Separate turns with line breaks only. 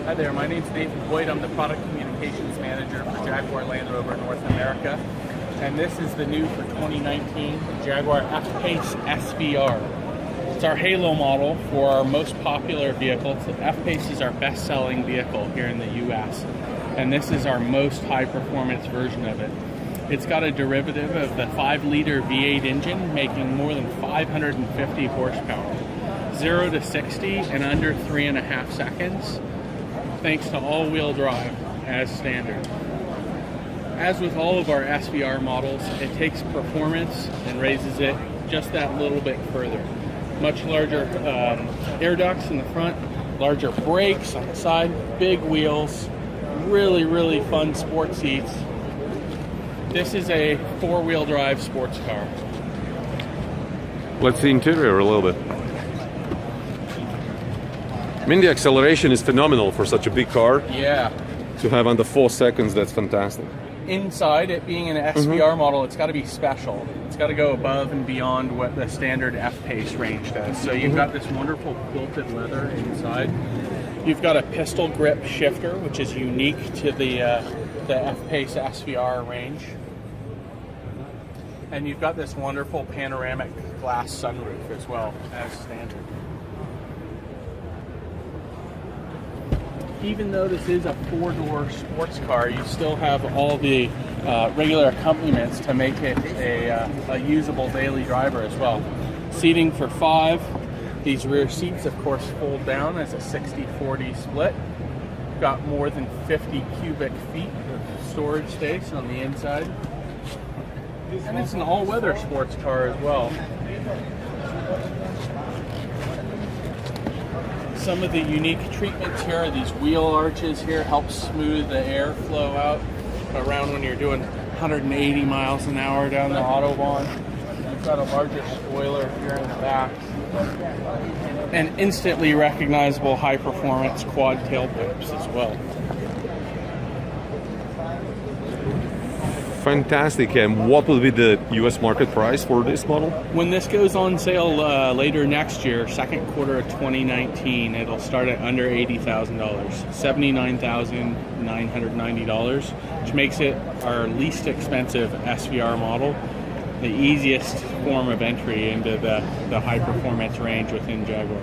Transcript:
Hi there, my name's Nathan Boyd. I'm the Product Communications Manager for Jaguar Land Rover North America. And this is the new for 2019 Jaguar F Pace SVR. It's our halo model for our most popular vehicle. The F Pace is our best-selling vehicle here in the US. And this is our most high-performance version of it. It's got a derivative of the 5-liter V8 engine, making more than 550 horsepower. 0 to 60 in under 3.5 seconds. Thanks to all-wheel drive as standard. As with all of our SVR models, it takes performance and raises it just that little bit further. Much larger air ducts in the front, larger brakes on the side, big wheels, really fun sport seats. This is a 4-wheel drive sports car.
Let's see interior a little bit. I mean, the acceleration is phenomenal for such a big car.
Yeah.
To have under 4 seconds, that's fantastic.
Inside, it being an SVR model, it's got to be special. It's got to go above and beyond what the standard F-Pace range does. So you've got this wonderful quilted leather inside. You've got a pistol grip shifter, which is unique to the F-Pace SVR range. And you've got this wonderful panoramic glass sunroof as well, as standard. Even though this is a 4-door sports car, you still have all the regular accompaniments to make it a usable daily driver as well. Seating for 5. These rear seats, of course, fold down as a 60-40 split. Got more than 50 cubic feet of storage space on the inside. And it's an all-weather sports car as well. Some of the unique treatments here are these wheel arches here, help smooth the airflow out around when you're doing 180 miles an hour down the Autobahn. You've got a larger spoiler here in the back. And instantly recognizable high-performance quad tailpipes as well.
Fantastic. And what will be the US market price for this model?
When this goes on sale later next year, second quarter of 2019, it'll start at under $80,000, $79,990, which makes it our least expensive SVR model, the easiest form of entry into the high performance range within Jaguar.